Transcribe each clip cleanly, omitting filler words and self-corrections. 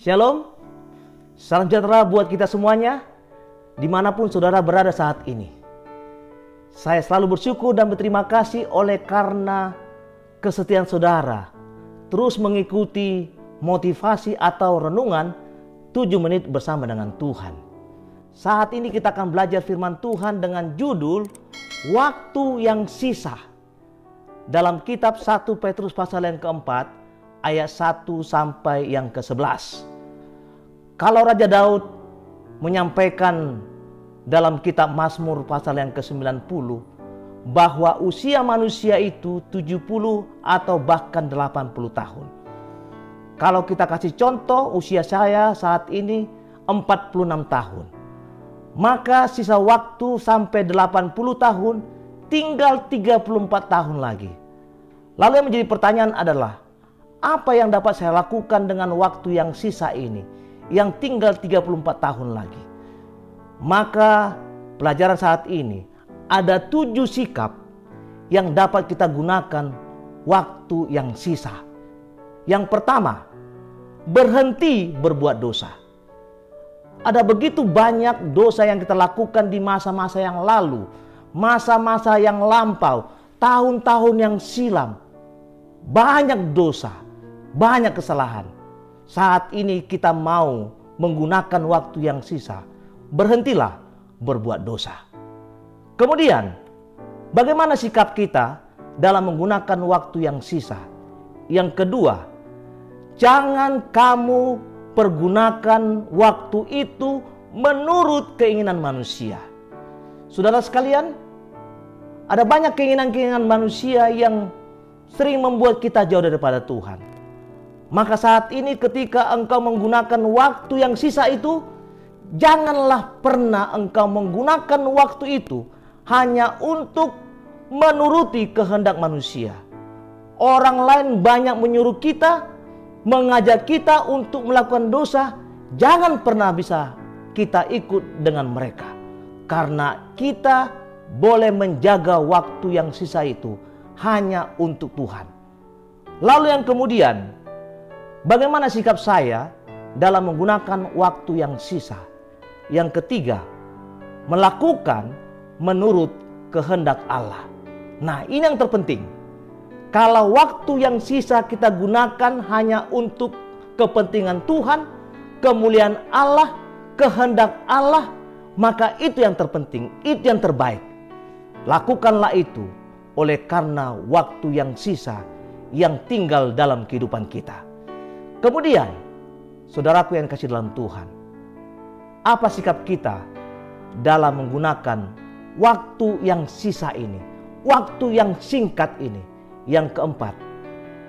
Shalom, salam sejahtera buat kita semuanya, dimanapun saudara berada saat ini. Saya selalu bersyukur dan berterima kasih oleh karena kesetiaan saudara terus mengikuti motivasi atau renungan 7 menit bersama dengan Tuhan. Saat ini kita akan belajar firman Tuhan dengan judul Waktu yang Sisa. Dalam kitab 1 Petrus pasal yang keempat, ayat 1 sampai yang ke-11. Kalau Raja Daud menyampaikan dalam kitab Mazmur pasal yang ke-90 bahwa usia manusia itu 70 atau bahkan 80 tahun. Kalau kita kasih contoh, usia saya saat ini 46 tahun. Maka sisa waktu sampai 80 tahun tinggal 34 tahun lagi. Lalu yang menjadi pertanyaan adalah, apa yang dapat saya lakukan dengan waktu yang sisa ini, yang tinggal 34 tahun lagi? Maka pelajaran saat ini ada 7 sikap yang dapat kita gunakan waktu yang sisa. Yang pertama, berhenti berbuat dosa. Ada begitu banyak dosa yang kita lakukan di masa-masa yang lalu, masa-masa yang lampau, tahun-tahun yang silam. Banyak dosa, banyak kesalahan. Saat ini kita mau menggunakan waktu yang sisa. Berhentilah berbuat dosa. Kemudian, bagaimana sikap kita dalam menggunakan waktu yang sisa? Yang kedua, jangan kamu pergunakan waktu itu menurut keinginan manusia. Saudara sekalian, ada banyak keinginan-keinginan manusia yang sering membuat kita jauh daripada Tuhan. Maka saat ini ketika engkau menggunakan waktu yang sisa itu, janganlah pernah engkau menggunakan waktu itu hanya untuk menuruti kehendak manusia. Orang lain banyak menyuruh kita, mengajak kita untuk melakukan dosa, jangan pernah bisa kita ikut dengan mereka. Karena kita boleh menjaga waktu yang sisa itu hanya untuk Tuhan. Lalu yang kemudian, bagaimana sikap saya dalam menggunakan waktu yang sisa? Yang ketiga, melakukan menurut kehendak Allah. Nah, ini yang terpenting. Kalau waktu yang sisa kita gunakan hanya untuk kepentingan Tuhan, kemuliaan Allah, kehendak Allah, maka itu yang terpenting, itu yang terbaik. Lakukanlah itu oleh karena waktu yang sisa yang tinggal dalam kehidupan kita. Kemudian, saudaraku yang kasih dalam Tuhan, apa sikap kita dalam menggunakan waktu yang sisa ini, waktu yang singkat ini? Yang keempat,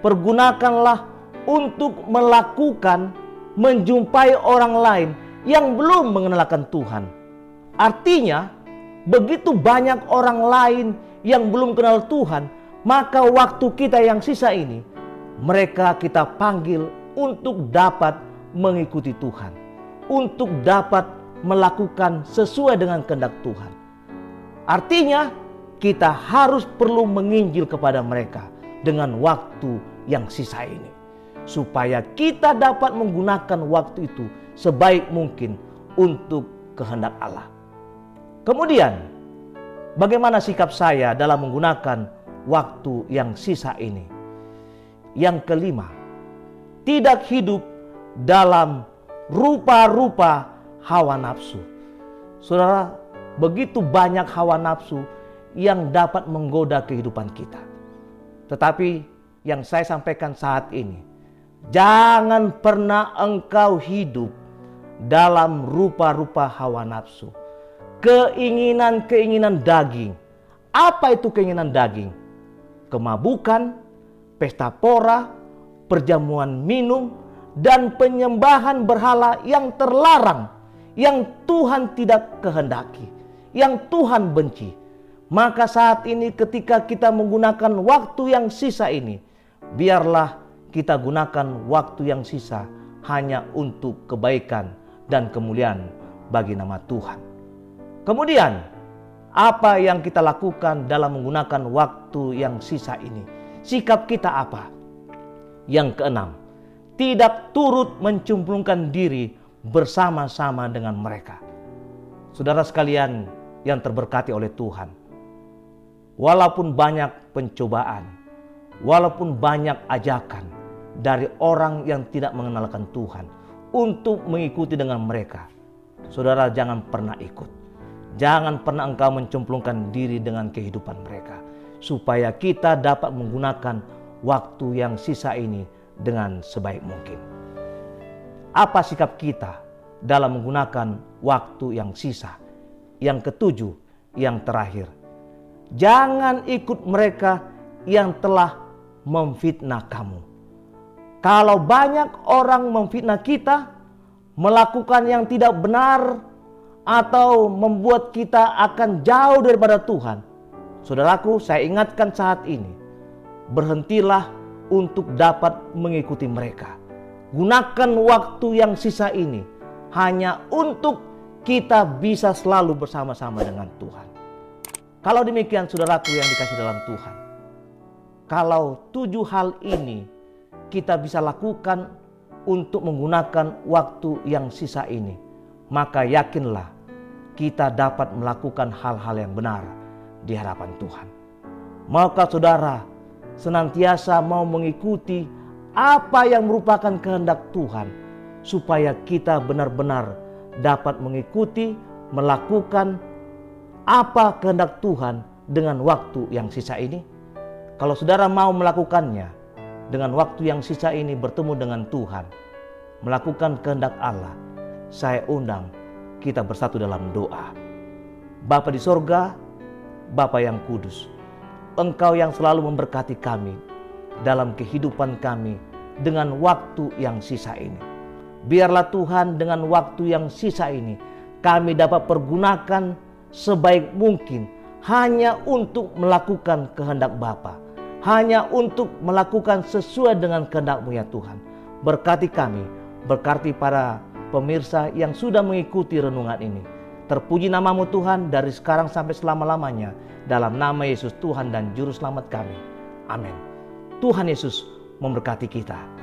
pergunakanlah untuk melakukan, menjumpai orang lain yang belum mengenalkan Tuhan. Artinya, begitu banyak orang lain yang belum kenal Tuhan, maka waktu kita yang sisa ini, mereka kita panggil untuk dapat mengikuti Tuhan, untuk dapat melakukan sesuai dengan kehendak Tuhan. Artinya, kita harus perlu menginjil kepada mereka dengan waktu yang sisa ini, supaya kita dapat menggunakan waktu itu sebaik mungkin untuk kehendak Allah. Kemudian, bagaimana sikap saya dalam menggunakan waktu yang sisa ini? Yang kelima, tidak hidup dalam rupa-rupa hawa nafsu. Saudara, begitu banyak hawa nafsu yang dapat menggoda kehidupan kita. Tetapi yang saya sampaikan saat ini, jangan pernah engkau hidup dalam rupa-rupa hawa nafsu. Keinginan-keinginan daging. Apa itu keinginan daging? Kemabukan, pesta pora, perjamuan minum, dan penyembahan berhala yang terlarang, yang Tuhan tidak kehendaki, yang Tuhan benci. Maka saat ini ketika kita menggunakan waktu yang sisa ini, biarlah kita gunakan waktu yang sisa hanya untuk kebaikan dan kemuliaan bagi nama Tuhan. Kemudian, apa yang kita lakukan dalam menggunakan waktu yang sisa ini? Sikap kita apa? Yang keenam, tidak turut mencemplungkan diri bersama-sama dengan mereka. Saudara sekalian yang terberkati oleh Tuhan, walaupun banyak pencobaan, walaupun banyak ajakan dari orang yang tidak mengenalkan Tuhan untuk mengikuti dengan mereka, saudara jangan pernah ikut. Jangan pernah engkau mencemplungkan diri dengan kehidupan mereka, supaya kita dapat menggunakan waktu yang sisa ini dengan sebaik mungkin. Apa sikap kita dalam menggunakan waktu yang sisa? Yang ketujuh, yang terakhir, jangan ikut mereka yang telah memfitnah kamu. Kalau banyak orang memfitnah kita, melakukan yang tidak benar, atau membuat kita akan jauh daripada Tuhan, saudaraku, saya ingatkan saat ini, berhentilah untuk dapat mengikuti mereka. Gunakan waktu yang sisa ini hanya untuk kita bisa selalu bersama-sama dengan Tuhan. Kalau demikian saudaraku yang dikasih dalam Tuhan, kalau 7 hal ini kita bisa lakukan untuk menggunakan waktu yang sisa ini, maka yakinlah kita dapat melakukan hal-hal yang benar di hadapan Tuhan. Maukah saudara senantiasa mau mengikuti apa yang merupakan kehendak Tuhan, supaya kita benar-benar dapat mengikuti, melakukan apa kehendak Tuhan dengan waktu yang sisa ini? Kalau saudara mau melakukannya dengan waktu yang sisa ini, bertemu dengan Tuhan, melakukan kehendak Allah, saya undang kita bersatu dalam doa. Bapa di sorga, Bapa yang kudus, Engkau yang selalu memberkati kami dalam kehidupan kami dengan waktu yang sisa ini. Biarlah Tuhan dengan waktu yang sisa ini kami dapat pergunakan sebaik mungkin hanya untuk melakukan kehendak Bapa, hanya untuk melakukan sesuai dengan kehendak-Mu ya Tuhan. Berkati kami, berkati para pemirsa yang sudah mengikuti renungan ini. Terpuji nama-Mu Tuhan dari sekarang sampai selama-lamanya. Dalam nama Yesus Tuhan dan Juru Selamat kami. Amin. Tuhan Yesus memberkati kita.